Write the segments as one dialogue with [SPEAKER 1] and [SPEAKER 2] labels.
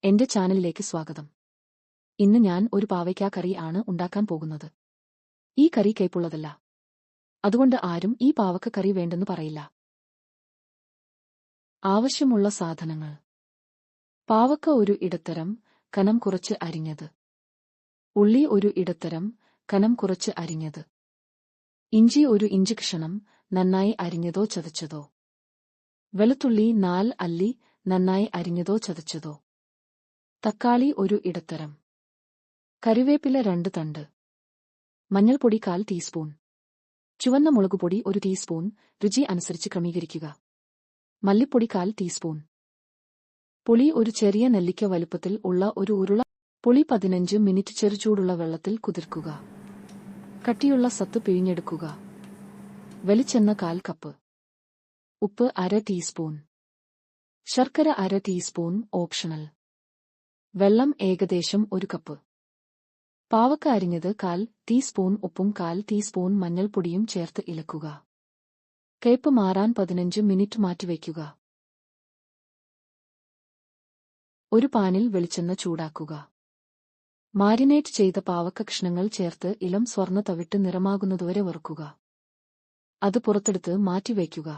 [SPEAKER 1] എന്റെ ചാനലിലേക്ക് സ്വാഗതം. ഇന്ന് ഞാൻ ഒരു പാവയ്ക്കാ കറി ആണ് ഉണ്ടാക്കാൻ പോകുന്നത്. ഈ കറി കയ്പുള്ളതല്ല. അതുകൊണ്ട് ആരും ഈ പാവക്ക കറി വേണ്ടെന്ന് പറയില്ല. ആവശ്യമുള്ള സാധനങ്ങൾ: പാവക്ക ഒരു ഇടത്തരം, കനം കുറച്ച് അരിഞ്ഞത്. ഉള്ളി ഒരു ഇടത്തരം, കനം കുറച്ച് അരിഞ്ഞത്. ഇഞ്ചി ഒരു ഇഞ്ച് കഷണം, നന്നായി അരിഞ്ഞതോ ചതച്ചതോ. വെളുത്തുള്ളി 4 അല്ലി, നന്നായി അരിഞ്ഞതോ ചതച്ചതോ. തക്കാളി ഒരു ഇടത്തരം. കറിവേപ്പില 2 തണ്ട്. മഞ്ഞൾപ്പൊടി 1/4 ടീസ്പൂൺ. ചുവന്ന മുളകുപൊടി 1 ടീസ്പൂൺ, രുചി അനുസരിച്ച് ക്രമീകരിക്കുക. മല്ലിപ്പൊടി 1/4 ടീസ്പൂൺ. പുളി ഒരു ചെറിയ നെല്ലിക്ക വലുപ്പത്തിൽ ഉള്ള ഒരു ഉരുള. പുളി 15 മിനിറ്റ് ചെറുചൂടുള്ള വെള്ളത്തിൽ കുതിർക്കുക. കട്ടിയുള്ള സത്ത് പിഴിഞ്ഞെടുക്കുക. വെളിച്ചെണ്ണ 1/4 കപ്പ്. ഉപ്പ് 1/2 ടീസ്പൂൺ. ശർക്കര 1/2 ടീസ്പൂൺ, ഓപ്ഷണൽ. വെള്ളം ഏകദേശം 1 കപ്പ്. പാവക്ക അരിഞ്ഞത് 1/4 ടീസ്പൂൺ ഉപ്പും 1/4 ടീസ്പൂൺ മഞ്ഞൾപ്പൊടിയും ചേർത്ത് ഇളക്കുക. കയ്പ് മാറാൻ 15 മിനിറ്റ് മാറ്റിവയ്ക്കുക. ഒരു പാനിൽ വെളിച്ചെണ്ണ ചൂടാക്കുക. മാരിനേറ്റ് ചെയ്ത പാവക്ക കഷ്ണങ്ങൾ ചേർത്ത് ഇളം സ്വർണ്ണ തവിട്ട് നിറമാകുന്നതുവരെ വറുക്കുക. അത് പുറത്തെടുത്ത് മാറ്റിവയ്ക്കുക.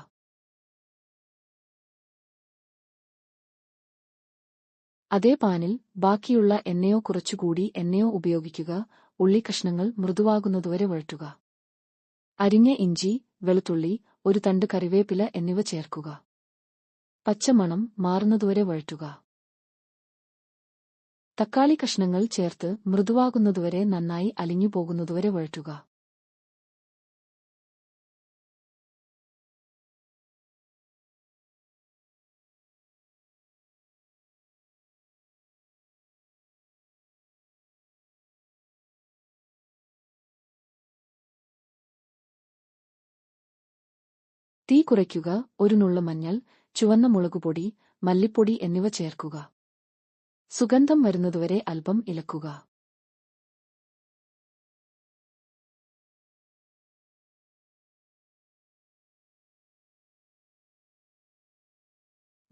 [SPEAKER 1] അതേ പാനിൽ ബാക്കിയുള്ള എണ്ണയോ കുറച്ചുകൂടി എണ്ണയോ ഉപയോഗിക്കുക. ഉള്ളി കഷ്ണങ്ങൾ മൃദുവാകുന്നതുവരെ വഴറ്റുക. അരിഞ്ഞ ഇഞ്ചി, വെളുത്തുള്ളി, 1 തണ്ട് കറിവേപ്പില എന്നിവ ചേർക്കുക. പച്ചമണം മാറുന്നതുവരെ വഴറ്റുക. തക്കാളി കഷ്ണങ്ങൾ ചേർത്ത് മൃദുവാകുന്നതുവരെ നന്നായി അലിഞ്ഞു പോകുന്നതുവരെ വഴറ്റുക. തീ കുറയ്ക്കുക. ഒരു നുള്ള മഞ്ഞൾ, ചുവന്ന മുളകുപൊടി, മല്ലിപ്പൊടി എന്നിവ ചേർക്കുക. സുഗന്ധം വരുന്നതുവരെ അല്പം ഇളക്കുക.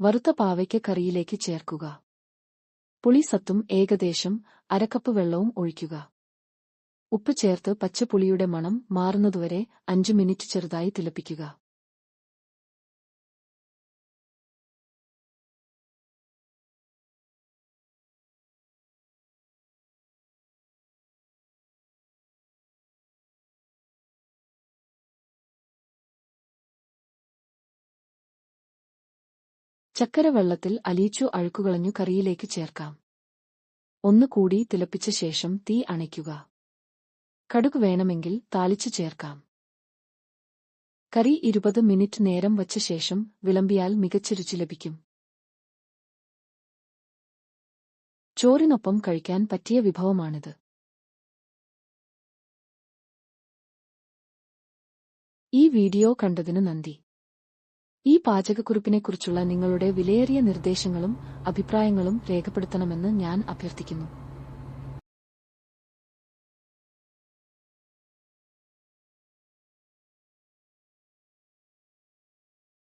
[SPEAKER 1] വറുത്ത പാവയ്ക്ക കറിയിലേക്ക് ചേർക്കുക. പുളിസത്തും ഏകദേശം 1/2 കപ്പ് വെള്ളവും ഒഴിക്കുക. ഉപ്പ് ചേർത്ത് പച്ചപ്പുളിയുടെ മണം മാറുന്നതുവരെ 5 മിനിറ്റ് ചെറുതായി തിളപ്പിക്കുക. ചക്കര വെള്ളത്തിൽ അലിയിച്ചു അഴുക്കുകളഞ്ഞു കറിയിലേക്ക് ചേർക്കാം. ഒന്നുകൂടി തിളപ്പിച്ച ശേഷം തീ അണയ്ക്കുക. കടുക് വേണമെങ്കിൽ താളിച്ചു ചേർക്കാം. കറി 20 മിനിറ്റ് നേരം വച്ച ശേഷം വിളമ്പിയാൽ മികച്ച രുചി ലഭിക്കും. ചോറിനൊപ്പം കഴിക്കാൻ പറ്റിയ വിഭവമാണിത്. ഈ വീഡിയോ കണ്ടതിന് നന്ദി. ഈ പാചകക്കുറിപ്പിനെക്കുറിച്ചുള്ള നിങ്ങളുടെ വിലയേറിയ നിർദ്ദേശങ്ങളും അഭിപ്രായങ്ങളും രേഖപ്പെടുത്തണമെന്ന് ഞാൻ അഭ്യർത്ഥിക്കുന്നു.